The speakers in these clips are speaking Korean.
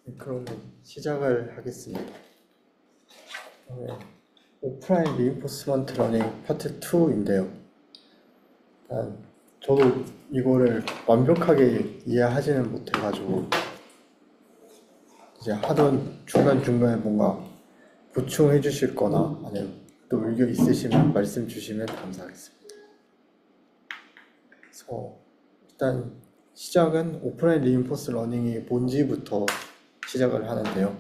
네, 그러면 시작을 하겠습니다. 네, 오프라인 리인포스먼트 러닝 파트 2인데요. 일단 저도 이거를 완벽하게 이해하지는 못해가지고 이제 하던 중간중간에 뭔가 보충해 주실 거나 아니면 또 의견 있으시면 말씀 주시면 감사하겠습니다. 그래서 일단 시작은 오프라인 리인포스 러닝이 뭔지부터 시작을 하는데요.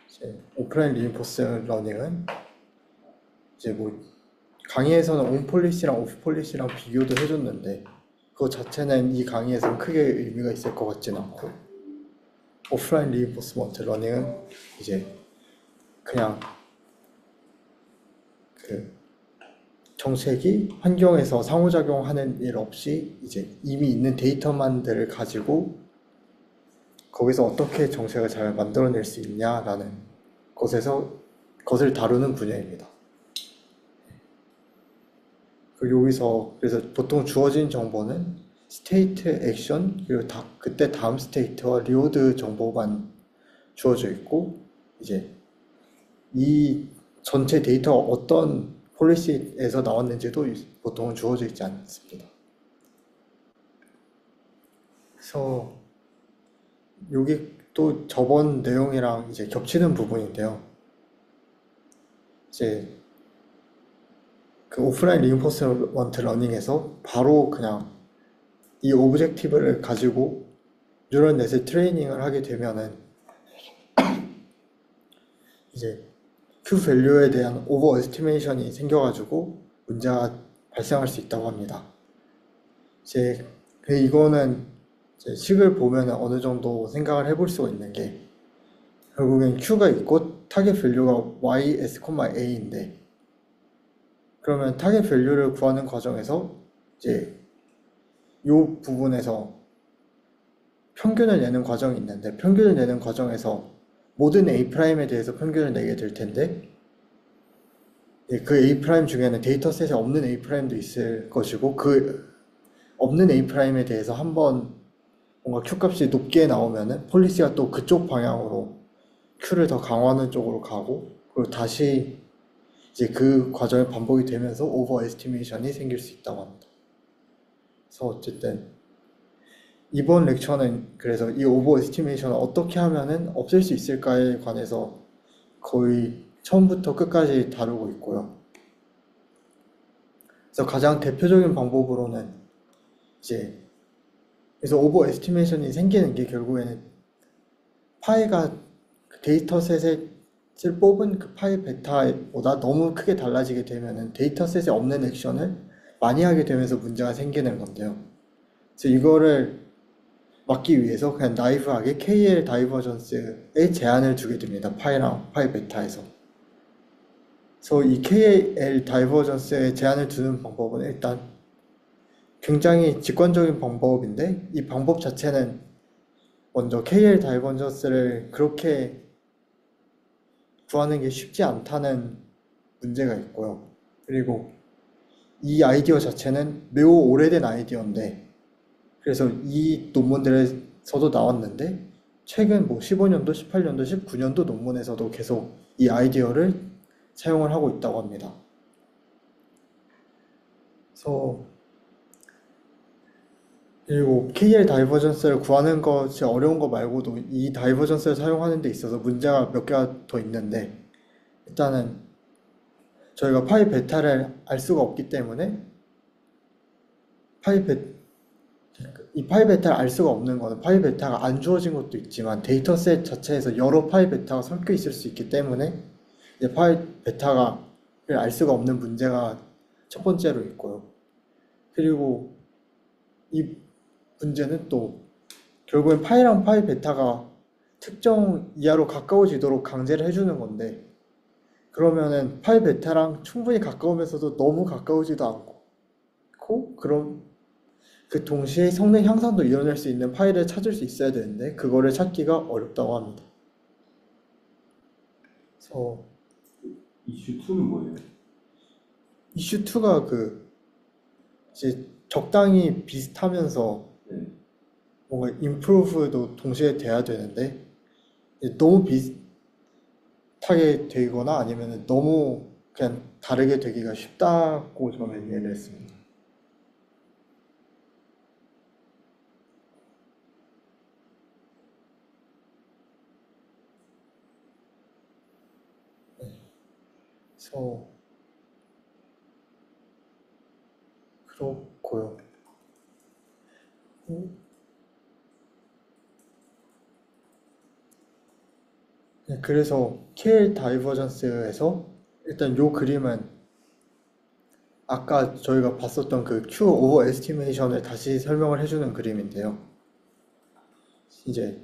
이제 오프라인 리인포스 러닝은 이제 뭐 강의에서는 온 폴리시랑 오프 폴리시랑 비교도 해줬는데 그거 자체는 이 강의에서는 크게 의미가 있을 것 같지는 않고, 오프라인 리인포스먼트 러닝은 이제 그냥 그 정책이 환경에서 상호작용하는 일 없이 이제 이미 있는 데이터만들을 가지고 거기서 어떻게 정책을 잘 만들어낼 수 있냐라는 것을 다루는 분야입니다. 그리고 여기서 그래서 보통 주어진 정보는 스테이트, 액션, 그리고 그때 다음 스테이트와 리워드 정보만 주어져 있고, 이제 이 전체 데이터가 어떤 폴리시에서 나왔는지도 보통은 주어져 있지 않습니다. 그래서 여기 또 저번 내용이랑 이제 겹치는 부분인데요. 이제 그 오프라인 리인포스먼트 러닝에서 바로 그냥 이 오브젝티브를 가지고 뉴럴넷의 트레이닝을 하게 되면은 이제 q 밸류에 대한 오버 에스티메이션이 생겨가지고 문제가 발생할 수 있다고 합니다. 이제 이거는 이제 식을 보면 어느 정도 생각을 해볼 수가 있는 게, 결국엔 q가 있고 타겟 밸류가 y s, a인데, 그러면 타겟 밸류를 구하는 과정에서 이제 이 부분에서 평균을 내는 과정이 있는데, 평균을 내는 과정에서 모든 A'에 대해서 평균을 내게 될 텐데, 그 A' 중에는 데이터셋에 없는 A'도 있을 것이고, 그 없는 A'에 대해서 한번 뭔가 Q 값이 높게 나오면은 폴리시가 또 그쪽 방향으로 Q를 더 강화하는 쪽으로 가고, 그리고 다시 이제 그 과정이 반복이 되면서 오버 에스티메이션이 생길 수 있다고 합니다. 그래서 어쨌든 이번 렉처는 그래서 이 오버 에스티메이션을 어떻게 하면은 없앨 수 있을까에 관해서 거의 처음부터 끝까지 다루고 있고요. 그래서 가장 대표적인 방법으로는 이제 그래서 오버 에스티메이션이 생기는 게 결국에는 파이가 데이터셋을 뽑은 그 파이 베타보다 너무 크게 달라지게 되면은 데이터셋에 없는 액션을 많이 하게 되면서 문제가 생기는 건데요. 그래서 이거를 막기 위해서 그냥 나이브하게 KL 다이버전스에 제한을 두게 됩니다. 파이랑 파이 베타에서. 그래서 이 KL 다이버전스에 제한을 두는 방법은 일단 굉장히 직관적인 방법인데, 이 방법 자체는 먼저 KL 다이버전스를 그렇게 구하는 게 쉽지 않다는 문제가 있고요. 그리고 이 아이디어 자체는 매우 오래된 아이디어인데, 그래서 이 논문들에서도 나왔는데 최근 뭐 15년도, 18년도, 19년도 논문에서도 계속 이 아이디어를 사용을 하고 있다고 합니다. 그래서 그리고 KL 다이버전스를 구하는 것이 어려운 거 말고도 이 다이버전스를 사용하는 데 있어서 문제가 몇 개가 더 있는데, 일단은 저희가 파이 베타를 알 수가 없기 때문에 이 파이 베타를 알 수가 없는 거는 파이 베타가 안 주어진 것도 있지만 데이터셋 자체에서 여러 파이 베타가 섞여 있을 수 있기 때문에 이제 파이 베타를 알 수가 없는 문제가 첫 번째로 있고요. 그리고 이 문제는 또 결국엔 파이랑 파이 베타가 특정 이하로 가까워지도록 강제를 해주는 건데, 그러면은 파이 베타랑 충분히 가까우면서도 너무 가까우지도 않고, 그럼 그 동시에 성능 향상도 이뤄낼 수 있는 파일을 찾을 수 있어야 되는데 그거를 찾기가 어렵다고 합니다. 그래서 이슈 2는 뭐예요? 이슈 2가 이제 적당히 비슷하면서 네. 뭔가 improve도 동시에 돼야 되는데, 이제 너무 비슷하게 되거나 아니면 너무 그냥 다르게 되기가 쉽다고 저는 이해를 했습니다. 그래서 그렇고요. 네, 그래서 KL 다이버전스에서 일단 요 그림은 아까 저희가 봤었던 그 Q 오버 에스티메이션을 다시 설명을 해주는 그림인데요. 이제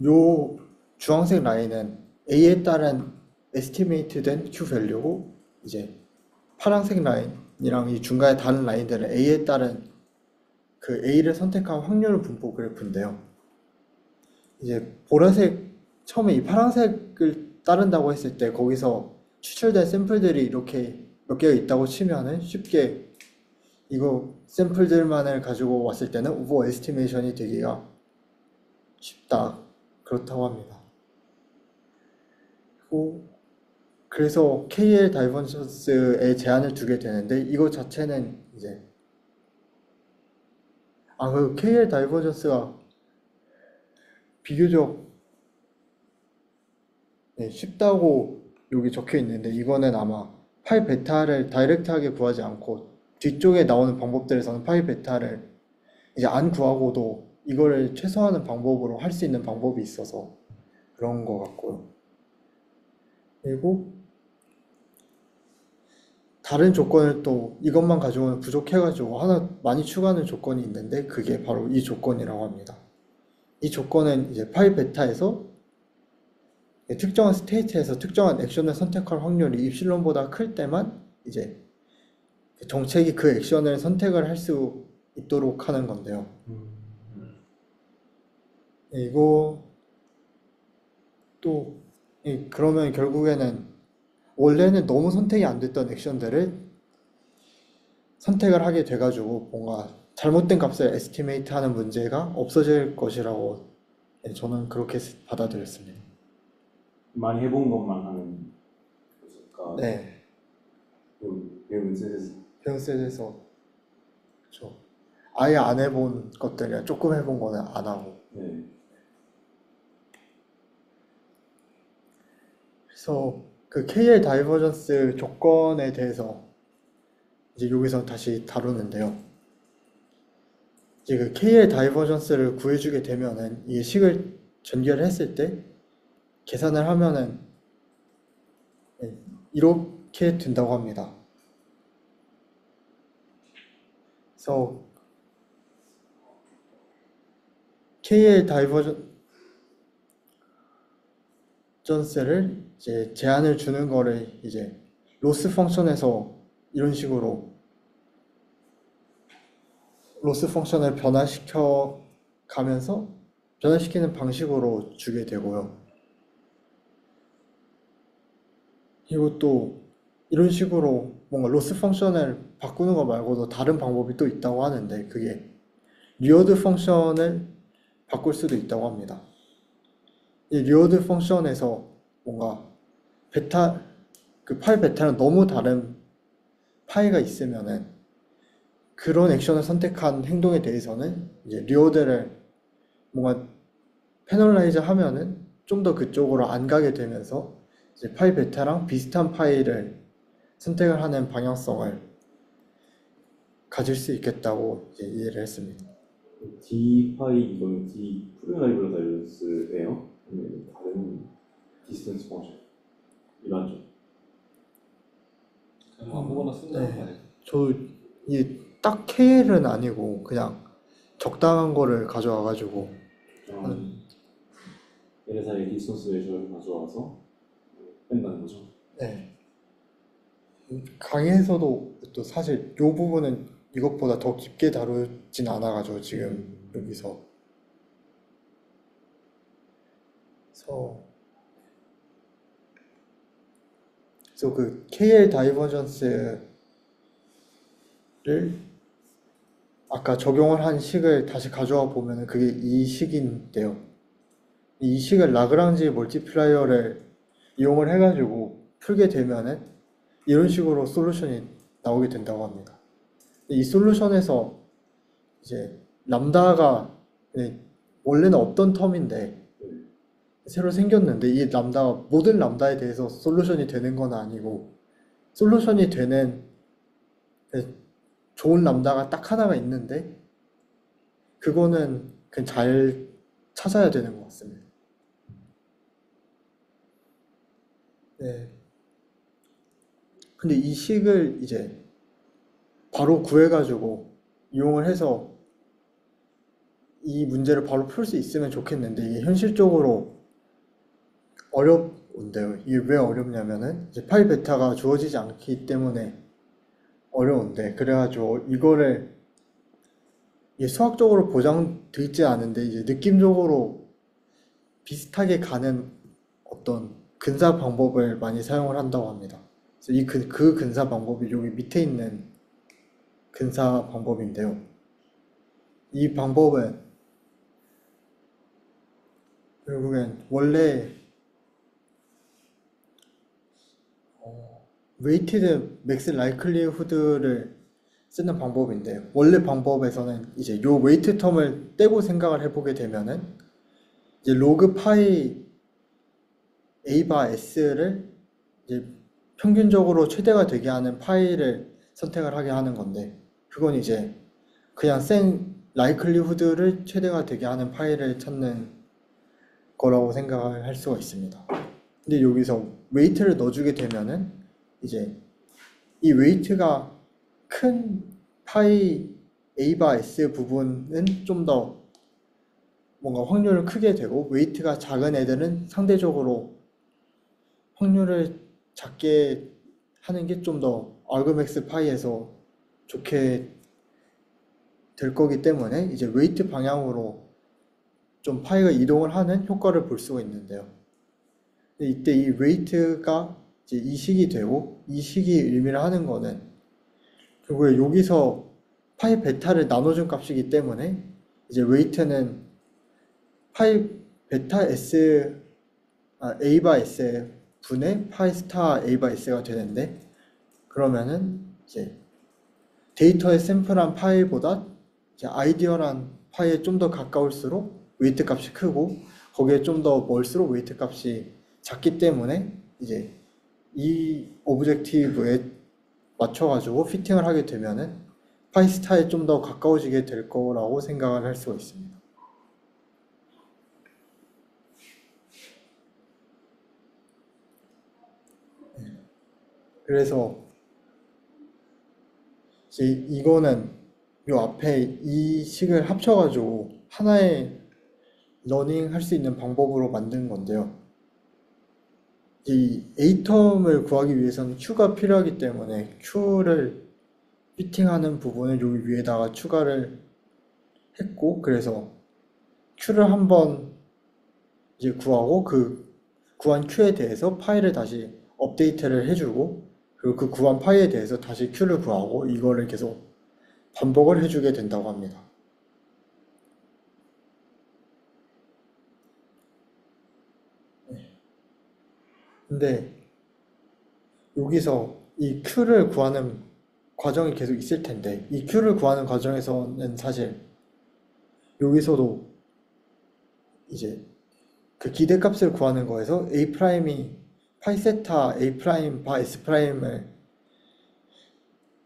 요 주황색 라인은 A에 따른 에스티메이트된 Q 밸류고 이제 파란색 라인이랑 이 중간에 다른 라인들은 A에 따른 그 A를 선택한 확률 분포 그래프인데요. 이제 보라색 처음에 이 파란색을 따른다고 했을 때 거기서 추출된 샘플들이 이렇게 몇 개가 있다고 치면은 쉽게 이거 샘플들만을 가지고 왔을 때는 오버 에스티메이션이 되기가 쉽다 그렇다고 합니다. 그리고 그래서 KL 다이버전스에 제한을 두게 되는데 이거 자체는 이제 그 KL 다이버전스가 비교적 쉽다고 여기 적혀 있는데 이거는 아마 파이 베타를 다이렉트하게 구하지 않고 뒤쪽에 나오는 방법들에서는 파이 베타를 이제 안 구하고도 이거를 최소화하는 방법으로 할 수 있는 방법이 있어서 그런 것 같고요. 그리고 다른 조건을 또 이것만 가지고는 부족해가지고 하나 많이 추가하는 조건이 있는데 그게 바로 이 조건이라고 합니다. 이 조건은 이제 파이 베타에서 특정한 스테이트에서 특정한 액션을 선택할 확률이 입실론보다 클 때만 이제 정책이 그 액션을 선택을 할 수 있도록 하는 건데요. 이거 또 그러면 결국에는 원래는 너무 선택이 안 됐던 액션들을 선택을 하게 돼가지고 뭔가 잘못된 값을 에스티메이트 하는 문제가 없어질 것이라고 저는 그렇게 받아들였습니다. 많이 해본 것만 하는 거니까 네, 배운 셋에서 배운 셋에서 그렇죠. 아예 안 해본 것들이랑 조금 해본 거는 안 하고. 네. 그래서 그 KL 다이버전스 조건에 대해서 이제 여기서 다시 다루는데요. 이제 그 KL 다이버전스를 구해주게 되면은 이 식을 전개를 했을 때 계산을 하면은 이렇게 된다고 합니다. 그래서 KL 다이버전스를 이제 제한을 주는 거를 이제 로스 펑션에서 이런 식으로 로스 펑션을 변화시켜 가면서 변화시키는 방식으로 주게 되고요. 그리고 또 이런 식으로 뭔가 로스 펑션을 바꾸는 거 말고도 다른 방법이 또 있다고 하는데 그게 리워드 펑션을 바꿀 수도 있다고 합니다. 이 리워드 펑션에서 뭔가 베타 그 파이 베타랑 너무 다른 파이가 있으면은 그런 액션을 선택한 행동에 대해서는 이제 리워드를 뭔가 페널라이즈 하면은 좀 더 그쪽으로 안 가게 되면서 이제 파이 베타랑 비슷한 파이를 선택을 하는 방향성을 가질 수 있겠다고 이제 이해를 했습니다. D 파이 이거는 D 프리라이브러 다이버스예요? 아니면 다른 디스턴스 펑션 일반적? 그냥 아무거나 쓴다는 거 아니에요? 저이딱 KL은 아니고 그냥 적당한 거를 가져와가지고 LSI의 디스턴스 메저를 가져와서 뺀다는 거죠. 네. 강의에서도 또 사실 이 부분은 이것보다 더 깊게 다루진 않아가지고 지금 여기서 그래서 그 KL 다이버전스를 아까 적용을 한 식을 다시 가져와 보면은 그게 이 식인데요. 이 식을 라그랑지 멀티플라이어를 이용을 해가지고 풀게 되면은 이런 식으로 솔루션이 나오게 된다고 합니다. 이 솔루션에서 이제 람다가 원래는 없던 텀인데 네. 새로 생겼는데 이 람다가 모든 람다에 대해서 솔루션이 되는 건 아니고 솔루션이 되는 좋은 람다가 딱 하나가 있는데 그거는 그냥 잘 찾아야 되는 것 같습니다. 네. 근데 이 식을 이제 바로 구해가지고 이용을 해서 이 문제를 바로 풀 수 있으면 좋겠는데 이게 현실적으로 어렵은데요. 이게 왜 어렵냐면은 이제 파이 베타가 주어지지 않기 때문에 어려운데 그래가지고 이거를 이게 수학적으로 보장돼 있지 않은데 이제 느낌적으로 비슷하게 가는 어떤 근사 방법을 많이 사용을 한다고 합니다. 그래서 그 근사 방법이 여기 밑에 있는 근사 방법인데요. 이 방법은 결국엔 원래 웨이티드 맥스 라이클리후드를 쓰는 방법인데 원래 방법에서는 이제 요 웨이트 텀을 떼고 생각을 해보게 되면은 이제 로그 파이 a 바 s를 이제 평균적으로 최대가 되게 하는 파이를 선택을 하게 하는 건데 그건 이제 그냥 생 라이클리후드를 최대가 되게 하는 파이를 찾는 거라고 생각을 할 수가 있습니다. 근데 여기서 웨이트를 넣어주게 되면은 이제 이 웨이트가 큰 파이 a 바 s 부분은 좀 더 뭔가 확률을 크게 되고 웨이트가 작은 애들은 상대적으로 확률을 작게 하는 게 좀 더 argmax 파이에서 좋게 될 거기 때문에 이제 웨이트 방향으로 좀 파이가 이동을 하는 효과를 볼 수가 있는데요. 근데 이때 이 웨이트가 이제 이식이 되고 이식이 의미를 하는 거는 결국에 여기서 파이 베타를 나눠준 값이기 때문에 이제 웨이트는 파이 베타 s a 바 s 분의 파이 스타 a 바 s가 되는데 그러면은 이제 데이터에 샘플한 파이보다 이제 아이디어란 파이에 좀 더 가까울수록 웨이트 값이 크고 거기에 좀 더 멀수록 웨이트 값이 작기 때문에 이제 이 오브젝티브에 맞춰가지고 피팅을 하게 되면은 파이 스타에 좀 더 가까워지게 될 거라고 생각을 할 수가 있습니다. 그래서 이제 이거는 요 앞에 이 식을 합쳐가지고 하나의 러닝 할 수 있는 방법으로 만든 건데요. 이 A텀을 구하기 위해서는 Q가 필요하기 때문에 Q를 피팅하는 부분을 여기 위에다가 추가를 했고 그래서 Q를 한번 이제 구하고 그 구한 Q에 대해서 파일을 다시 업데이트를 해주고 그리고 그 구한 파일에 대해서 다시 Q를 구하고 이거를 계속 반복을 해주게 된다고 합니다. 근데 여기서 이 Q를 구하는 과정이 계속 있을 텐데 이 Q를 구하는 과정에서는 사실 여기서도 이제 그 기대값을 구하는 거에서 A 프라임이 파이 세타 A 프라임 바 S 프라임을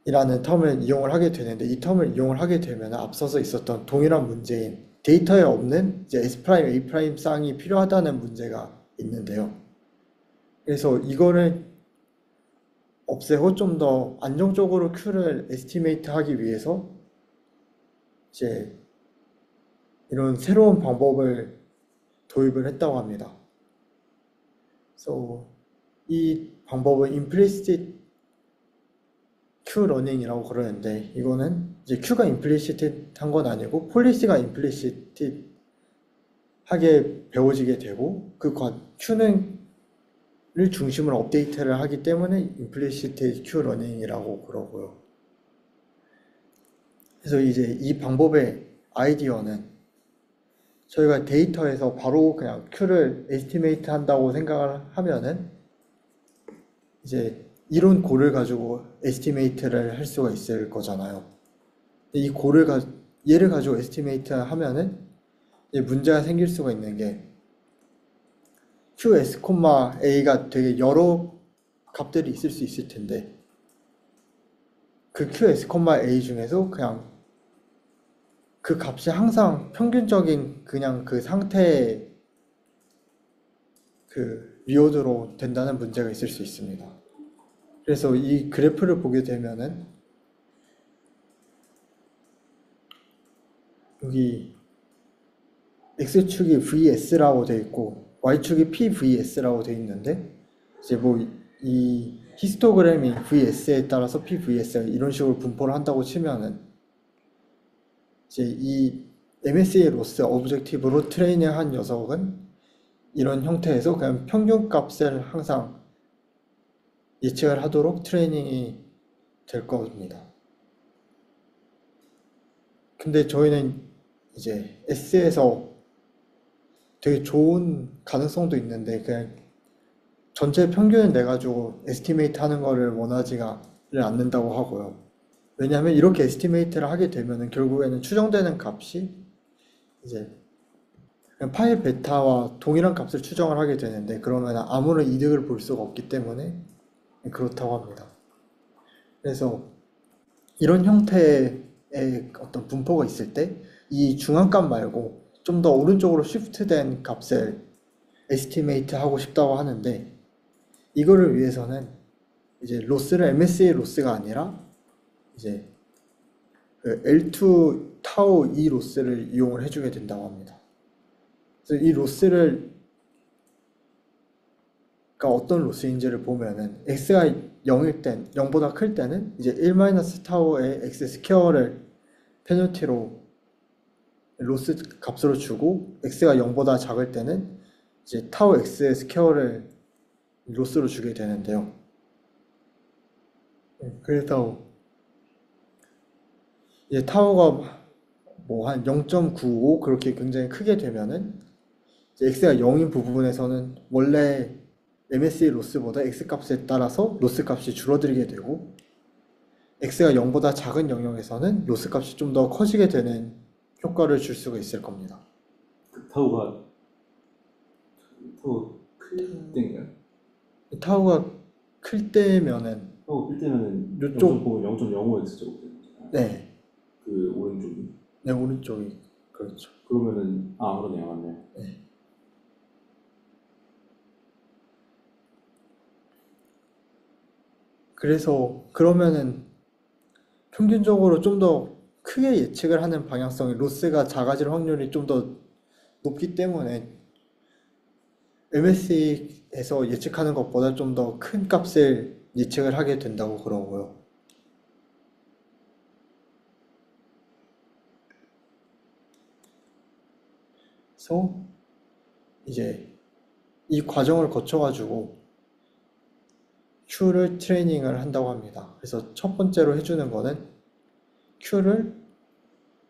이라는 텀을 이용을 하게 되는데 이 텀을 이용을 하게 되면 앞서서 있었던 동일한 문제인 데이터에 없는 이제 S 프라임 A 프라임 쌍이 필요하다는 문제가 있는데요. 그래서 이거를 없애고 좀 더 안정적으로 Q를 에스티메이트 하기 위해서 이제 이런 새로운 방법을 도입을 했다고 합니다. 그래서 이 방법은 implicit Q 러닝이라고 그러는데 이거는 이제 Q가 implicit 한 건 아니고 폴리시가 implicit 하게 배워지게 되고 그 Q는 를 중심으로 업데이트를 하기 때문에 implicit Q 러닝이라고 그러고요. 그래서 이제 이 방법의 아이디어는 저희가 데이터에서 바로 그냥 Q를 에스티메이트 한다고 생각을 하면은 이제 이론 고를 가지고 에스티메이트를 할 수가 있을 거잖아요. 근데 얘를 가지고 에스티메이트 하면은 이제 문제가 생길 수가 있는 게 QS, A가 되게 여러 값들이 있을 수 있을 텐데 그 QS, A 중에서 그냥 그 값이 항상 평균적인 그냥 그 상태의 그 리오드로 된다는 문제가 있을 수 있습니다. 그래서 이 그래프를 보게 되면은 여기 X축이 VS라고 되어 있고 Y축이 PVS라고 되어 있는데 이제 뭐 이 히스토그램이 VS에 따라서 PVS가 이런 식으로 분포를 한다고 치면은 이제 이 MSA 로스 오브젝티브로 트레이닝한 녀석은 이런 형태에서 그냥 평균 값을 항상 예측을 하도록 트레이닝이 될 겁니다. 근데 저희는 이제 S에서 되게 좋은 가능성도 있는데 그냥 전체 평균을 내가지고 에스티메이트 하는 거를 원하지가 않는다고 하고요. 왜냐하면 이렇게 에스티메이트를 하게 되면은 결국에는 추정되는 값이 이제 그냥 파이 베타와 동일한 값을 추정을 하게 되는데 그러면 아무런 이득을 볼 수가 없기 때문에 그렇다고 합니다. 그래서 이런 형태의 어떤 분포가 있을 때 이 중앙값 말고 좀 더 오른쪽으로 시프트된 값을 에스티메이트 하고 싶다고 하는데 이거를 위해서는 이제 로스를 MSA 로스가 아니라 이제 그 L2 타우 E 로스를 이용을 해주게 된다고 합니다. 그래서 이 로스를 가 어떤 로스인지를 보면은 x가 0일 땐 0보다 클 때는 이제 1-타우의 x 스퀘어를 페널티로 로스 값으로 주고 x가 0보다 작을 때는 이제 타우 x의 스퀘어를 로스로 주게 되는데요. 그래서 이제 타워가 뭐 한 0.95 그렇게 굉장히 크게 되면은 이제 x가 0인 부분에서는 원래 MSA 로스보다 x 값에 따라서 로스 값이 줄어들게 되고 x가 0보다 작은 영역에서는 로스 값이 좀 더 커지게 되는 효과를 줄 수가 있을 겁니다. 그 타우가 타우 클 때인가요? 타워가 클 때면은 타우 클 때면은 요쪽 0.05x 정도 되는 거잖아요. 네, 그 오른쪽이. 네 오른쪽이 그렇죠. 그러면은 그러네요, 맞네. 네. 그래서 그러면은 평균적으로 좀 더 크게 예측을 하는 방향성이 로스가 작아질 확률이 좀 더 높기 때문에 MSE에서 예측하는 것보다 좀 더 큰 값을 예측을 하게 된다고 그러고요. 그래서 이제 이 과정을 거쳐가지고 Q를 트레이닝을 한다고 합니다. 그래서 첫 번째로 해주는 거는 Q를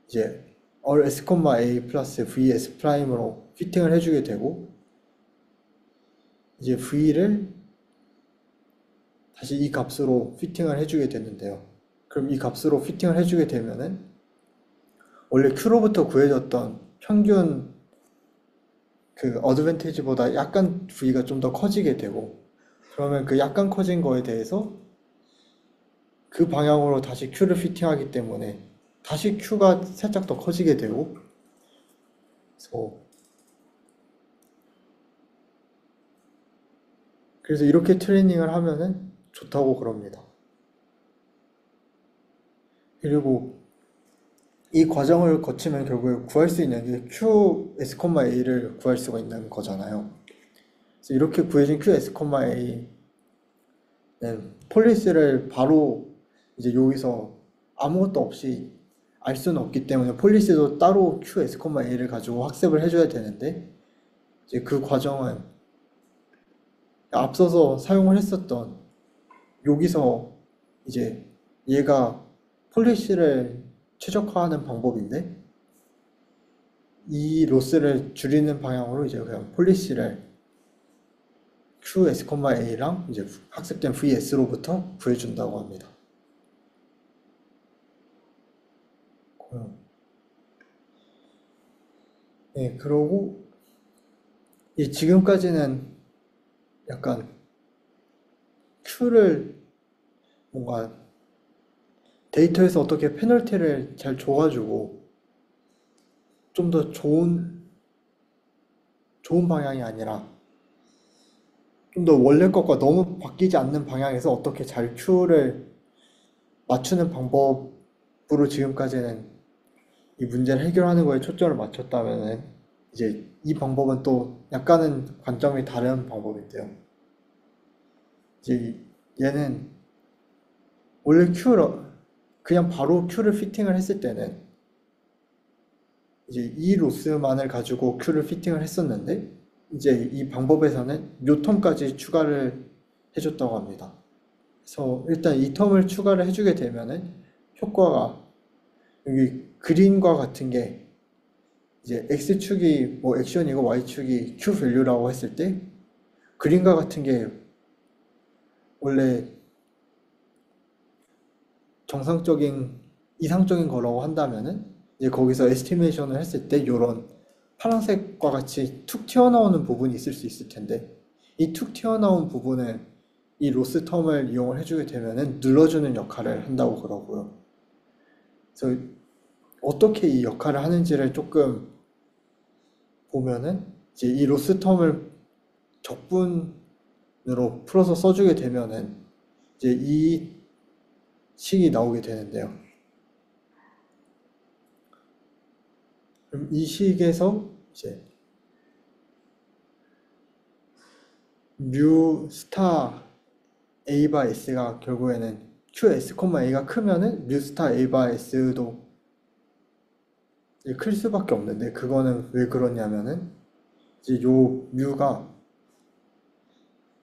이제 all s, a 플러스 vs 프라임으로 피팅을 해주게 되고 이제 v를 다시 이 값으로 피팅을 해주게 되는데요. 그럼 이 값으로 피팅을 해주게 되면은 원래 Q로부터 구해졌던 평균 그 어드밴티지보다 약간 V가 좀 더 커지게 되고 그러면 그 약간 커진 거에 대해서 그 방향으로 다시 Q를 피팅하기 때문에 다시 Q가 살짝 더 커지게 되고 그래서 이렇게 트레이닝을 하면은 좋다고 그럽니다. 그리고 이 과정을 거치면 결국에 구할 수 있는 게 QS,A를 구할 수가 있는 거잖아요. 그래서 이렇게 구해진 QS,A는 폴리스를 바로 이제 여기서 아무것도 없이 알 수는 없기 때문에 폴리스도 따로 QS,A를 가지고 학습을 해줘야 되는데 이제 그 과정은 앞서서 사용을 했었던 여기서 이제 얘가 폴리시를 최적화하는 방법인데 이 로스를 줄이는 방향으로 이제 그냥 폴리시를 QS,A랑 이제 학습된 VS로부터 구해준다고 합니다. 네, 그러고 지금까지는 약간 Q를 뭔가 데이터에서 어떻게 페널티를 잘 줘가지고 좀 더 좋은 방향이 아니라 좀 더 원래 것과 너무 바뀌지 않는 방향에서 어떻게 잘 Q를 맞추는 방법으로 지금까지는 이 문제를 해결하는 거에 초점을 맞췄다면은 이제 이 방법은 또 약간은 관점이 다른 방법인데요. 이제 얘는 원래 Q를 그냥 바로 Q를 피팅을 했을 때는 이제 이 로스만을 가지고 Q를 피팅을 했었는데 이제 이 방법에서는 요 텀까지 추가를 해줬다고 합니다. 그래서 일단 이 텀을 추가를 해주게 되면은 효과가 여기 그림과 같은 게 이제 X축이 뭐 액션이고 Y축이 Q 밸류라고 했을 때 그림과 같은 게 원래 정상적인 이상적인 거라고 한다면은 이제 거기서 에스티메이션을 했을 때 이런 파란색과 같이 툭 튀어나오는 부분이 있을 수 있을 텐데 이 툭 튀어나온 부분을 이 로스 텀을 이용을 해주게 되면은 눌러주는 역할을 한다고 그러고요. 그래서 어떻게 이 역할을 하는지를 조금 보면은 이제 이 로스 텀을 적분으로 풀어서 써주게 되면은 이제 이 식이 나오게 되는데요. 그럼 이 식에서 이제 뮤 스타 A 바 S가 결국에는 QS, A가 크면은 뮤 스타 A 바 S도 클 수밖에 없는데 그거는 왜 그러냐면은 이제 요 뮤가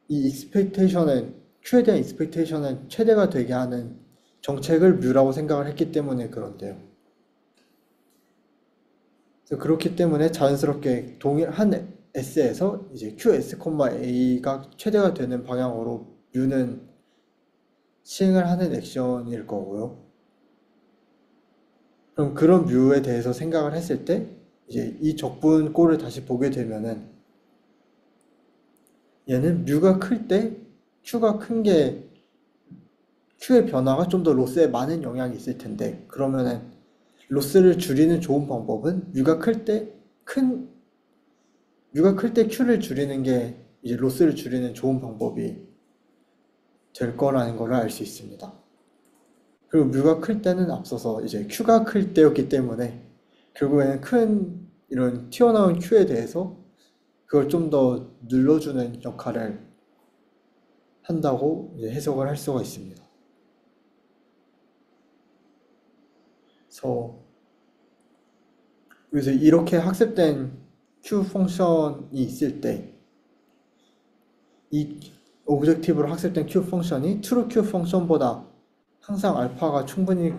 이 익스펙테이션을 Q에 대한 익스펙테이션을 최대가 되게 하는 정책을 뮤라고 생각을 했기 때문에 그런데요. 그래서 그렇기 때문에 자연스럽게 한 S에서 이제 QS, A가 최대가 되는 방향으로 뮤는 시행을 하는 액션일 거고요. 그럼 그런 뮤에 대해서 생각을 했을 때 이제 이 적분 꼴을 다시 보게 되면은 얘는 뮤가 클 때 Q가 큰 게 Q의 변화가 좀 더 로스에 많은 영향이 있을 텐데 그러면은 로스를 줄이는 좋은 방법은 뮤가 클 때 Q를 줄이는 게 이제 로스를 줄이는 좋은 방법이 될 거라는 걸 알 수 있습니다. 그리고 뮤가 클 때는 앞서서 이제 Q가 클 때였기 때문에 결국에는 큰 이런 튀어나온 Q에 대해서 그걸 좀 더 눌러주는 역할을 한다고 이제 해석을 할 수가 있습니다. 그래서 이렇게 학습된 Q 펑션이 있을 때 이 오브젝티브로 학습된 Q 펑션이 true Q 펑션보다 항상 알파가 충분히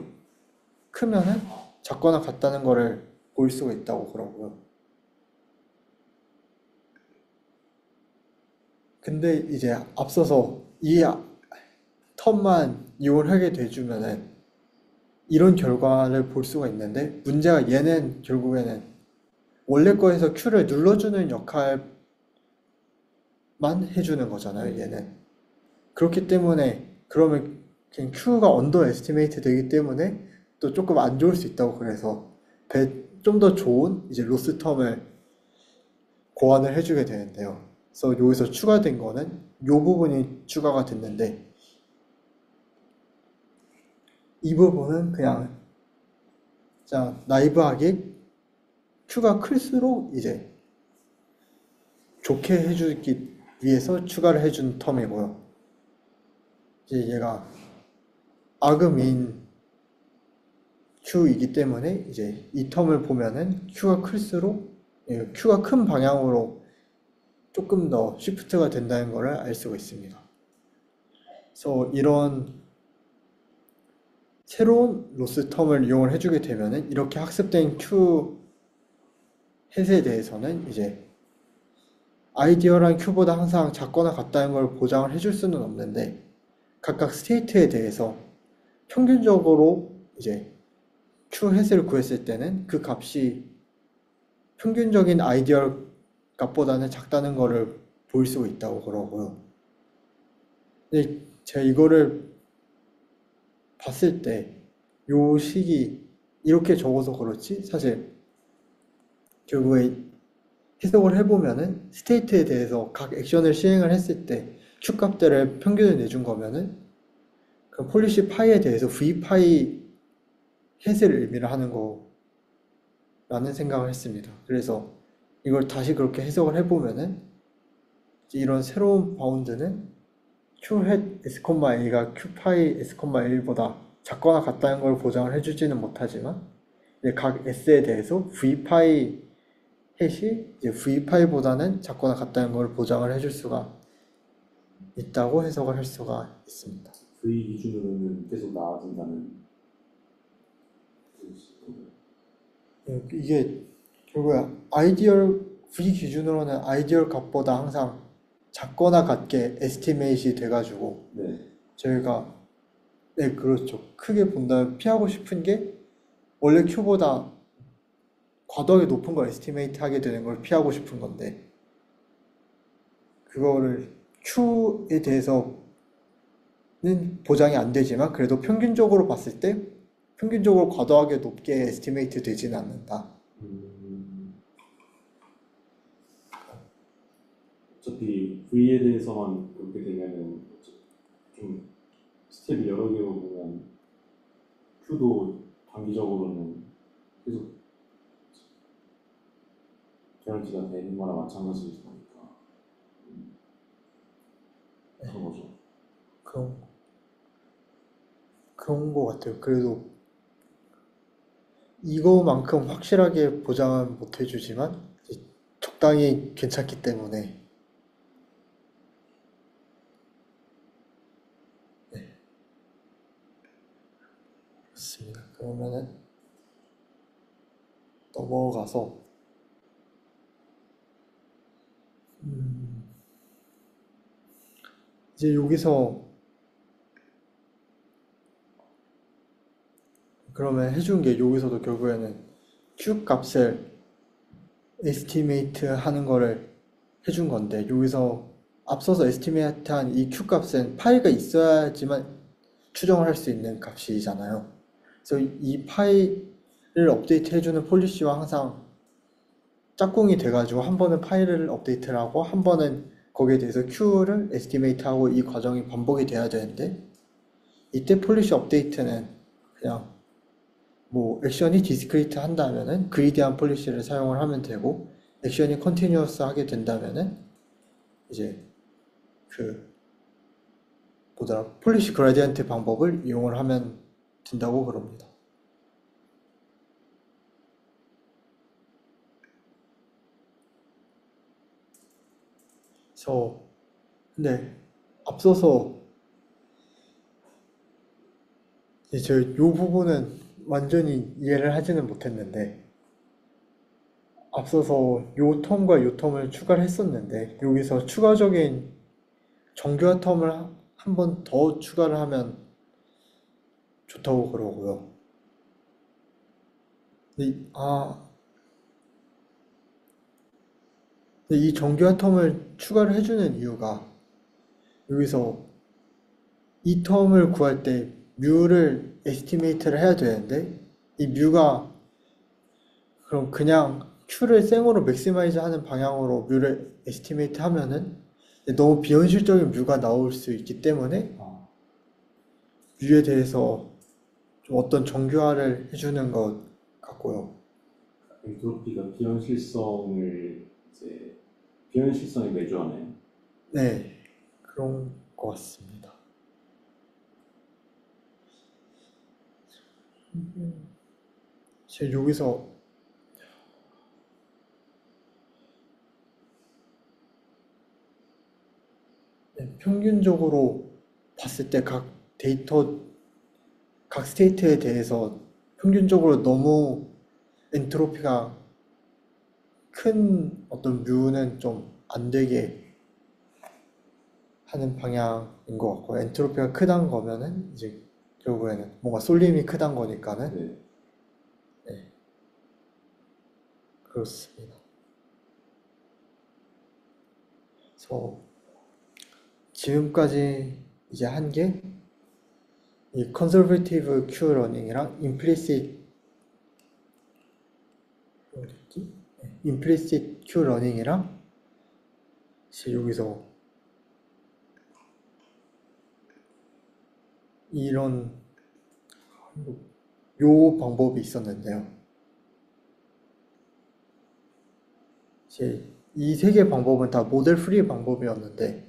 크면은 작거나 같다는 거를 볼 수가 있다고 그러고요. 근데 이제 앞서서 이 텀만 이용하게 돼주면은 이런 결과를 볼 수가 있는데 문제가 얘는 결국에는 원래 거에서 Q를 눌러주는 역할만 해주는 거잖아요, 얘는. 그렇기 때문에 그러면 그냥 Q가 언더 에스티메이트 되기 때문에 또 조금 안 좋을 수 있다고 그래서 좀 더 좋은 이제 로스 텀을 고안을 해주게 되는데요. 그래서 여기서 추가된 거는 이 부분이 추가가 됐는데 이 부분은 그냥 나이브하게 Q가 클수록 이제 좋게 해주기 위해서 추가를 해준 텀이고요. 이제 얘가 아금인 Q이기 때문에 이제 이 텀을 보면은 Q가 클수록 Q가 큰 방향으로 조금 더 시프트가 된다는 것을 알 수가 있습니다. 그래서 이런 새로운 로스 텀을 이용을 해주게 되면은 이렇게 학습된 Q 햇에 대해서는 이제 아이디어란 큐보다 항상 작거나 같다는 걸 보장을 해줄 수는 없는데 각각 스테이트에 대해서 평균적으로 이제 q 햇을 구했을 때는 그 값이 평균적인 아이디얼 값보다는 작다는 거를 볼 수 있다고 그러고요. 근데 제가 이거를 봤을 때 요 식이 이렇게 적어서 그렇지 사실 결국에 해석을 해보면은 스테이트에 대해서 각 액션을 시행을 했을 때 q 값들을 평균을 내준 거면은 그 폴리시 파이에 대해서 v 파이 햇을 의미를 하는 거라는 생각을 했습니다. 그래서 이걸 다시 그렇게 해석을 해보면은 이런 새로운 바운드는 q 햇 s, a가 q 파이 s, 1보다 작거나 같다는 걸 보장을 해주지는 못하지만 이제 각 s에 대해서 v 파이 햇이 이제 v 파이보다는 작거나 같다는 걸 보장을 해줄 수가 있다고 해석을 할 수가 있습니다. V 기준으로는 계속 나아진다는 뜻인가요? 이게 결국에 아이디얼 v 기준으로는 아이디얼 값보다 항상 작거나 같게 에스티메이트이 돼가지고 네. 저희가 네 그렇죠. 크게 본다면 피하고 싶은 게 원래 q보다 과도하게 높은 걸 에스티메이트 하게 되는 걸 피하고 싶은 건데 그거를 q에 대해서는 보장이 안 되지만 그래도 평균적으로 봤을 때 평균적으로 과도하게 높게 에스티메이트 되지는 않는다. 어차피 V에 대해서만 그렇게 되면은 좀 스텝이 여러 개로 보면 Q도 단기적으로는 계속 개런티가 되는 거나 마찬가지일 거니까 그런 거죠. 그런 거 같아요. 그래도 이거만큼 확실하게 보장은 못 해주지만 적당히 괜찮기 때문에 그렇습니다. 그러면은 넘어가서 이제 여기서 그러면 해준 게 여기서도 결국에는 q 값을 에스티메이트 하는 거를 해준 건데 여기서 앞서서 에스티메이트한 이 q 값은 파이가 있어야지만 추정을 할 수 있는 값이잖아요. 그래서 이 파이를 업데이트 해주는 폴리시와 항상 짝꿍이 돼가지고 한 번은 파이를 업데이트를 하고 한 번은 거기에 대해서 q를 에스티메이트하고 이 과정이 반복이 돼야 되는데 이때 폴리시 업데이트는 그냥 뭐 액션이 디스크리트 한다면은 그리디한 폴리시를 사용을 하면 되고 액션이 컨티뉴어스 하게 된다면은 이제 그 뭐더라 폴리시 그라디언트 방법을 이용을 하면 된다고 그럽니다. 그래서 근데 앞서서 이제 요 부분은 완전히 이해를 하지는 못했는데 앞서서 요 텀과 요 텀을 추가를 했었는데 여기서 추가적인 정교화 텀을 한 번 더 추가를 하면 좋다고 그러고요. 근데 이 정교화 텀을 추가를 해주는 이유가 여기서 이 텀을 구할 때 뮤를 에스티메이트를 해야 되는데 이 뮤가 그럼 그냥 Q를 생으로 맥시마이즈 하는 방향으로 뮤를 에스티메이트 하면은 너무 비현실적인 뮤가 나올 수 있기 때문에 뮤에 대해서 좀 어떤 정교화를 해주는 것 같고요. 엔트로피가 비현실성이 내주하네요. 네, 그런 것 같습니다. 제가 여기서 평균적으로 봤을 때 각 스테이트에 대해서 평균적으로 너무 엔트로피가 큰 어떤 뮤는 좀 안 되게 하는 방향인 것 같고, 엔트로피가 크다는 거면은 이제 결국에는 뭔가 쏠림이 크다는 거니까는 네. 네, 그렇습니다. 그래서 지금까지 이제 한 게 이 컨서베이티브 큐 러닝이랑 임플리시트 큐 러닝이랑 이제 여기서 이런 요 방법이 있었는데요. 이제 이 세 개 방법은 다 모델 프리 방법이었는데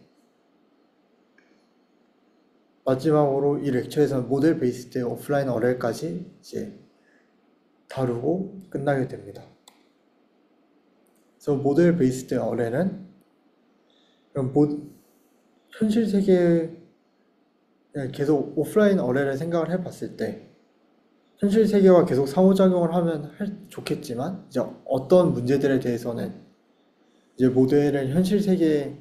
마지막으로 이 렉처에서는 모델 베이스드 오프라인 어렐까지 이제 다루고 끝나게 됩니다. 그래서 모델 베이스드 어렐은 현실 세계에 계속 오프라인 어렐을 생각을 해봤을 때 현실 세계와 계속 상호작용을 하면 좋겠지만 이제 어떤 문제들에 대해서는 이제 모델을 현실 세계에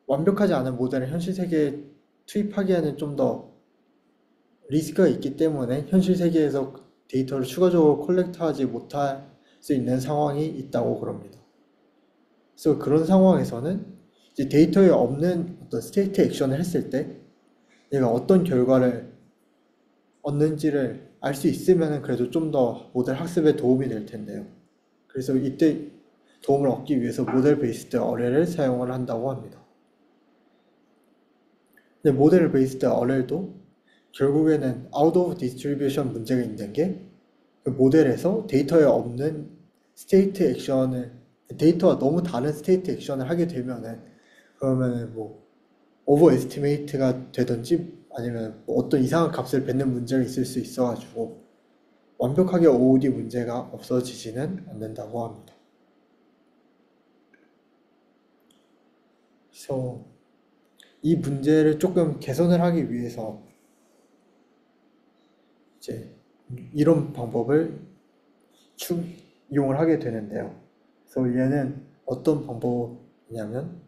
완벽하지 않은 모델을 현실 세계에 투입하기에는 좀 더 리스크가 있기 때문에 현실 세계에서 데이터를 추가적으로 컬렉트하지 못할 수 있는 상황이 있다고 그럽니다. 그래서 그런 상황에서는 이제 데이터에 없는 어떤 스테이트 액션을 했을 때 얘가 어떤 결과를 얻는지를 알 수 있으면 그래도 좀 더 모델 학습에 도움이 될 텐데요. 그래서 이때 도움을 얻기 위해서 모델 베이스드 어렐을 사용을 한다고 합니다. 근데 모델 베이스드 어렐도 결국에는 아웃 오브 디스트리뷰션 문제가 있는 게 그 모델에서 데이터에 없는 스테이트 액션을 데이터와 너무 다른 스테이트 액션을 하게 되면은 그러면은 뭐 오버 에스티메이트가 되든지 아니면 뭐 어떤 이상한 값을 뱉는 문제가 있을 수 있어가지고 완벽하게 OOD 문제가 없어지지는 않는다고 합니다. 그래서 이 문제를 조금 개선을 하기 위해서 이제 이런 방법을 이용을 하게 되는데요. 그래서 얘는 어떤 방법이냐면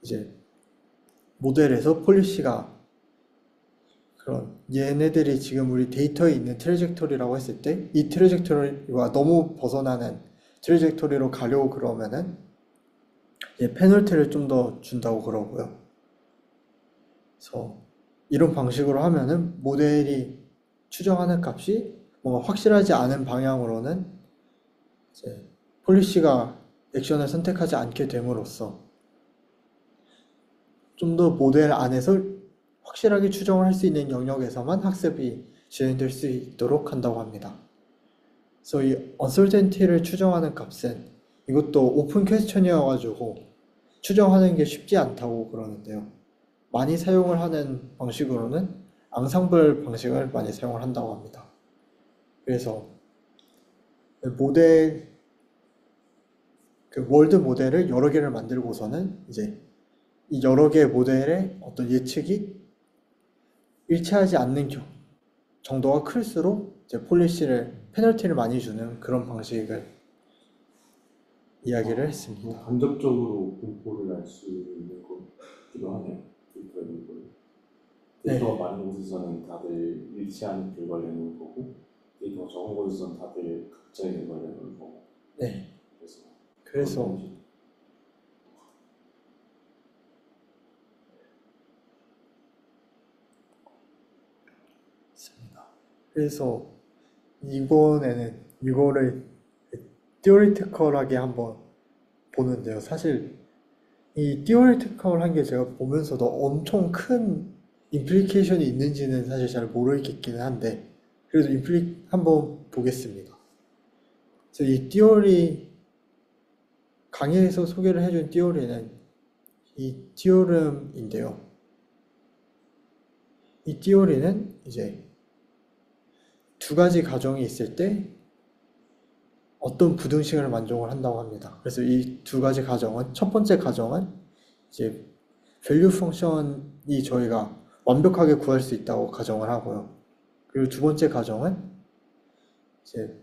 이제 모델에서 폴리시가 그런 얘네들이 지금 우리 데이터에 있는 트래젝토리라고 했을 때 이 트래젝토리와 너무 벗어나는 트래젝토리로 가려고 그러면은 이제 페널티를 좀 더 준다고 그러고요. 그래서 이런 방식으로 하면은 모델이 추정하는 값이 뭔가 확실하지 않은 방향으로는 이제 폴리시가 액션을 선택하지 않게 됨으로써 좀 더 모델 안에서 확실하게 추정을 할 수 있는 영역에서만 학습이 진행될 수 있도록 한다고 합니다. 그래서 이 uncertainty를 추정하는 값은 이것도 오픈 퀘스천이어가지고 추정하는 게 쉽지 않다고 그러는데요. 많이 사용을 하는 방식으로는 앙상블 방식을 많이 사용을 한다고 합니다. 그래서 월드 모델을 여러 개를 만들고서는 이제 이 여러 개의 모델의 어떤 예측이 일치하지 않는 정도가 클수록 이제 페널티를 많이 주는 그런 방식을 이야기를 했습니다. 간접적으로 공포를 알 수 있는 것기도 하네요. 데이터의 공포를. 데이터가 많은 곳에서는 다들 일치하는 결과를 내는 거고 데이터가 적은 곳에서는 다들 각자의 결과를 내는 거고. 네. 그래서 그래서 이번에는 이거를 티오리티컬하게 한번 보는데요. 사실 이 티오리티컬한 게 제가 보면서도 엄청 큰 임플리케이션이 있는지는 사실 잘 모르겠기는 한데 그래도 한번 보겠습니다. 그래서 이 티오리 강의에서 소개를 해준 티오리는 이 티오름인데요. 이 티오리는 이제 두 가지 가정이 있을 때 어떤 부등식을 만족을 한다고 합니다. 그래서 이 두 가지 가정은 첫 번째 가정은 이제 밸류 펑션이 저희가 완벽하게 구할 수 있다고 가정을 하고요. 그리고 두 번째 가정은 이제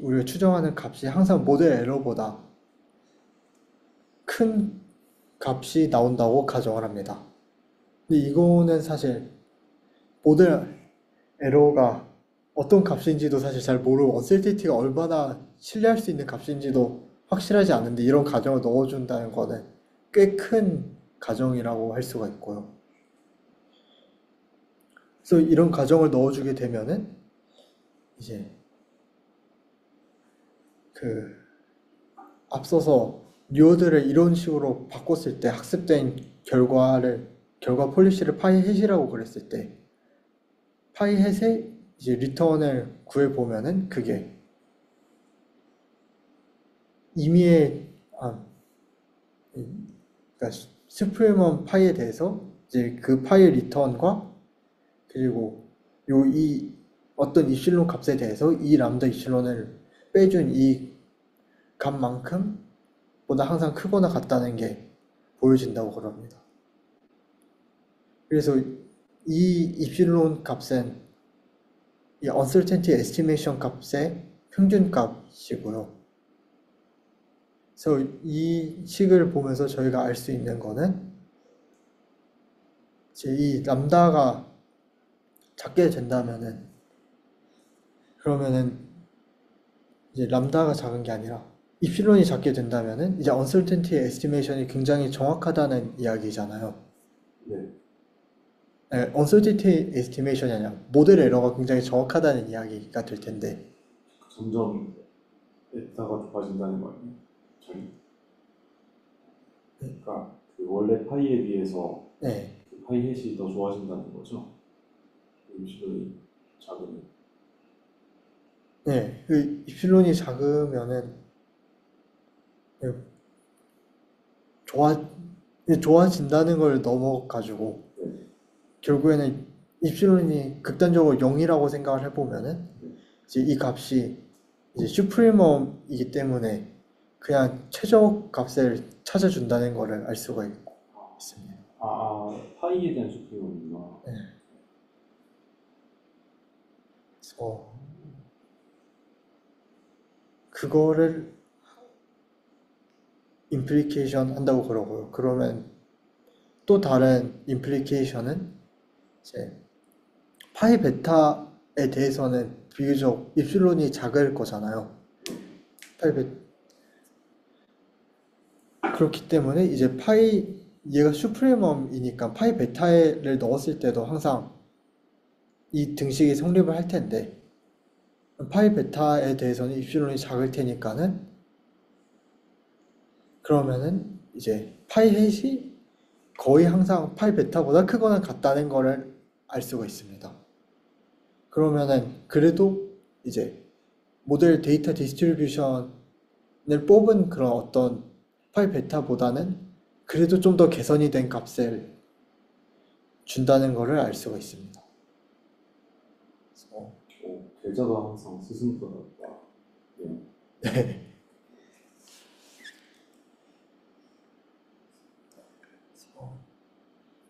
우리가 추정하는 값이 항상 모델 에러보다 큰 값이 나온다고 가정을 합니다. 근데 이거는 사실 모델 에러가 어떤 값인지도 사실 잘 모르고 언설티티가 얼마나 신뢰할 수 있는 값인지도 확실하지 않은데 이런 가정을 넣어준다는 거는 꽤 큰 가정이라고 할 수가 있고요. 그래서 이런 가정을 넣어주게 되면은 이제 그 앞서서 뉴어드를 이런 식으로 바꿨을 때 학습된 결과 폴리시를 파이 해시라고 그랬을 때 파이 햇의 이제 리턴을 구해 보면은 그게 임의의 그러니까 스프레먼 파이에 대해서 이제 그 파이의 리턴과 그리고 이 어떤 이실론 값에 대해서 이 람다 이실론을 빼준 이 값만큼 보다 항상 크거나 같다는 게 보여진다고 그럽니다. 그래서 이 입실론 값은 이 uncertainty estimation 값의 평균 값이고요. 그래서 이 식을 보면서 저희가 알 수 있는 거는 이제 이 람다가 작게 된다면은 그러면은 이제 람다가 작은 게 아니라 입실론이 작게 된다면은 이제 uncertainty estimation이 굉장히 정확하다는 이야기잖아요. 네. 네, uncertainty estimation이 아니라 모델 에러가 굉장히 정확하다는 이야기가 될 텐데 점점 에타가 좁아진다는 거 아니에요? 그러니까 그 원래 파이에 비해서 네, 그 파이 햇이 더 좋아진다는 거죠? 임시론이 작으면. 네, 그 입실론이 작으면은 네, 좋아 좋아진다는 걸 넘어가지고 네. 결국에는 입실론이 극단적으로 0이라고 생각을 해보면은 이제 이 값이 이제 슈프리멈이기 때문에 그냥 최저 값을 찾아준다는 거를 알 수가 있습니다. 파이에 대한 수평이구나. 그래서 그거를 임플리케이션 한다고 그러고요. 그러면 또 다른 임플리케이션은 이제 파이 베타에 대해서는 비교적 입실론이 작을 거잖아요. 파이 베 그렇기 때문에 이제 얘가 슈프리멈이니까 파이 베타를 넣었을 때도 항상 이 등식이 성립을 할 텐데 파이 베타에 대해서는 입실론이 작을 테니까는 그러면은 이제 파이 햇이 거의 항상 파이 베타보다 크거나 같다는 거를 알 수가 있습니다. 그러면은 그래도 이제 모델 데이터 디스트리뷰션을 뽑은 그런 어떤 파이 베타보다는 그래도 좀 더 개선이 된 값을 준다는 거를 알 수가 있습니다. 계좌가 항상 스승보다 네. 네.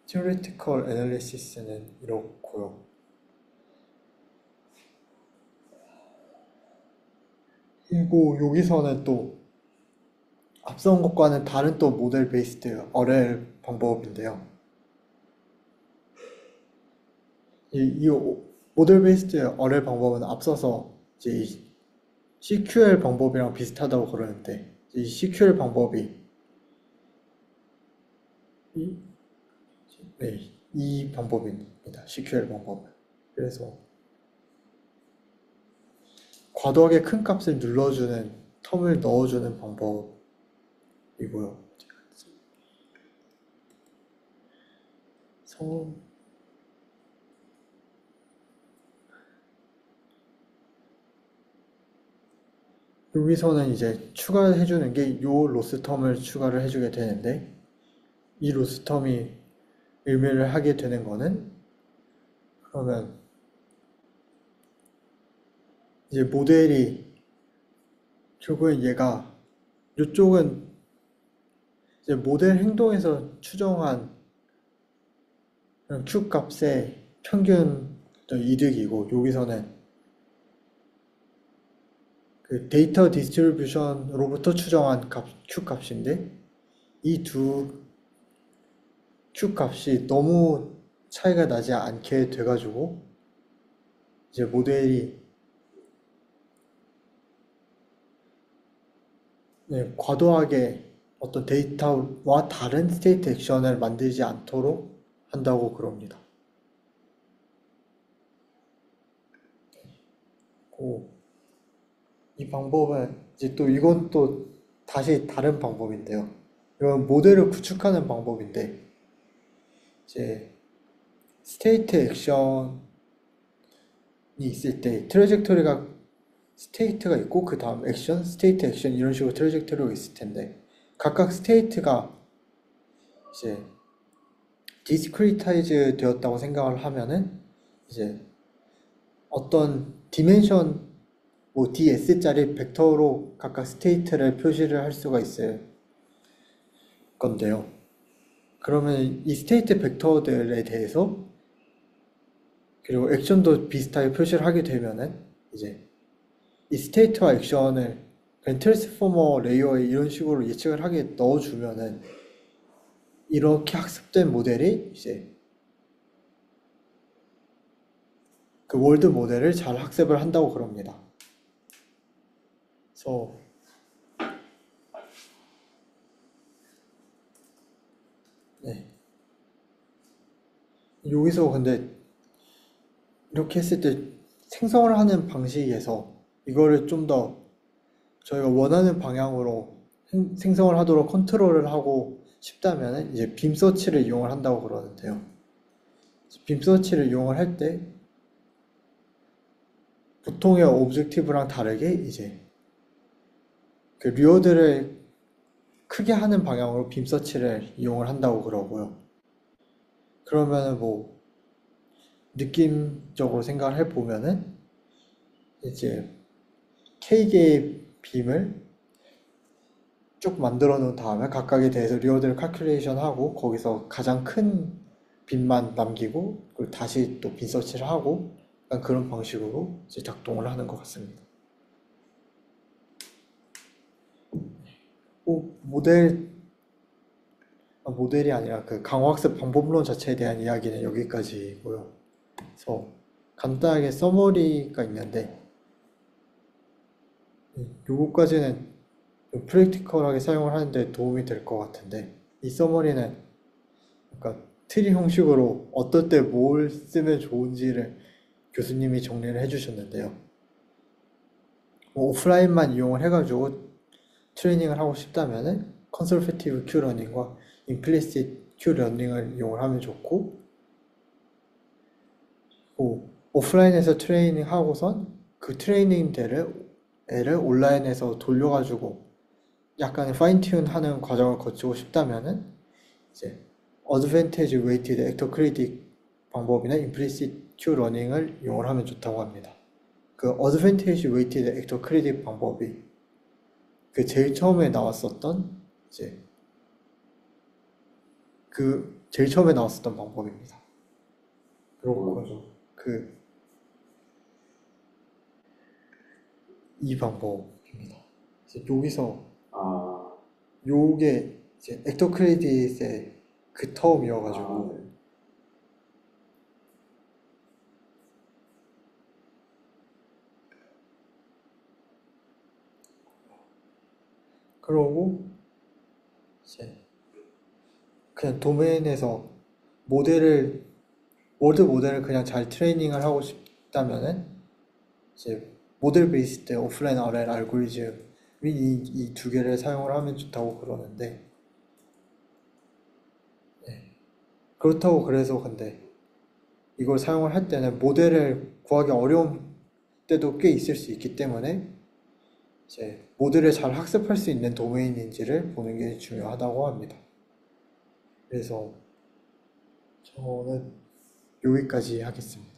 Theoretical Analysis는 이렇고요. 그리고 여기서는 또 앞선 것과는 다른 또 모델 베이스드 RL 방법인데요. 이 모델 베이스드 RL 방법은 앞서서 이제 이 CQL 방법이랑 비슷하다고 그러는데 이 CQL 방법이 이, 네, 이 방법입니다. CQL 방법은. 그래서 과도하게 큰 값을 눌러주는 텀을 넣어주는 방법이고요. 성 여기서는 이제 추가해주는 게 요 로스 텀을 추가를 해주게 되는데 이 로스 텀이 의미를 하게 되는 거는 그러면 이제 모델이 결국엔 얘가 이쪽은 이제 모델 행동에서 추정한 그런 Q 값의 평균 이득이고 여기서는 그 데이터 디스트리뷰션으로부터 추정한 Q 값인데 이 두 Q 값이 너무 차이가 나지 않게 돼가지고 이제 모델이 과도하게 어떤 데이터와 다른 스테이트 액션을 만들지 않도록 한다고 그럽니다. 이 방법은 이제 또 이건 또 다시 다른 방법인데요. 이건 모델을 구축하는 방법인데 이제 스테이트 액션이 있을 때 트래젝토리가 스테이트가 있고 그 다음 액션, 스테이트 액션 이런 식으로 트래젝토리가 있을 텐데 각각 스테이트가 이제 디스크리타이즈 되었다고 생각을 하면은 이제 어떤 디멘션 뭐 ds짜리 벡터로 각각 스테이트를 표시를 할 수가 있을 건데요. 그러면 이 스테이트 벡터들에 대해서 그리고 액션도 비슷하게 표시를 하게 되면은 이제 이 스테이트와 액션을 그냥 트랜스포머 레이어에 이런 식으로 예측을 하게 넣어주면은 이렇게 학습된 모델이 이제 그 월드 모델을 잘 학습을 한다고 그럽니다. 그래서 여기서 근데 이렇게 했을 때 생성을 하는 방식에서 이거를 좀 더 저희가 원하는 방향으로 생성을 하도록 컨트롤을 하고 싶다면 이제 빔 서치를 이용을 한다고 그러는데요. 빔 서치를 이용을 할 때 보통의 오브젝티브랑 다르게 이제 그 리워드를 크게 하는 방향으로 빔 서치를 이용을 한다고 그러고요. 그러면은 뭐 느낌적으로 생각을 해보면은 이제 K개의 빔을 쭉 만들어 놓은 다음에 각각에 대해서 리워드를 칼큘레이션 하고 거기서 가장 큰 빔만 남기고 그리고 다시 또 빔 서치를 하고 약간 그런 방식으로 이제 작동을 하는 것 같습니다. 모델이 아니라 그 강화학습 방법론 자체에 대한 이야기는 여기까지고요. 그래서 간단하게 서머리가 있는데 요거까지는 프랙티컬하게 사용을 하는데 도움이 될 것 같은데 이 서머리는 그러니까 트리 형식으로 어떨 때 뭘 쓰면 좋은지를 교수님이 정리를 해주셨는데요. 뭐 오프라인만 이용을 해가지고 트레이닝을 하고 싶다면은 컨설베이티브 큐 러닝과 임플리시트 큐 러닝을 이용을 하면 좋고 오프라인에서 트레이닝 하고선 그 트레이닝 애를 온라인에서 돌려가지고 약간의 파인 튠 하는 과정을 거치고 싶다면은 이제 어드밴티지 웨이티드 액터 크리틱 방법이나 임플리시트 큐 러닝을 이용을 하면 좋다고 합니다. 그 어드밴티지 웨이티드 액터 크리틱 방법이 그 제일 처음에 나왔었던 이제 그 제일 처음에 나왔었던 방법입니다. 그리고 이 방법입니다. 이제 여기서 요게 이제 액터 크레딧의 그 터움이어가지고 네. 그러고 이제 그냥 도메인에서 월드 모델을 그냥 잘 트레이닝을 하고 싶다면은 이제 모델 베이스드 오프라인 RL 알고리즘이 이 두 개를 사용을 하면 좋다고 그러는데 그렇다고 그래서 근데 이걸 사용을 할 때는 모델을 구하기 어려운 때도 꽤 있을 수 있기 때문에 이제 모델을 잘 학습할 수 있는 도메인인지를 보는 게 중요하다고 합니다. 그래서 저는 여기까지 하겠습니다.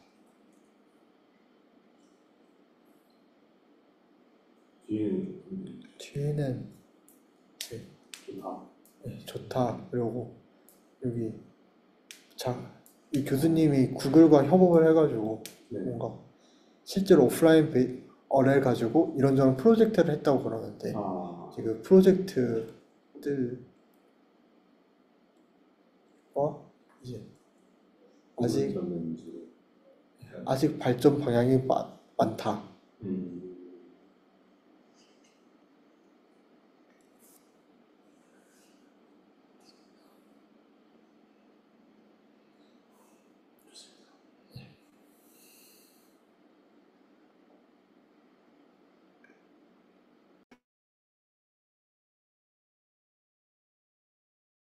뒤에는 좋다. 그리고 여기 이 교수님이 구글과 협업을 해가지고 뭔가 실제로 어를 가지고 이런저런 프로젝트를 했다고 그러는데 아, 그 프로젝트들 이제 아직 그러면 이제 발전 방향이 많다.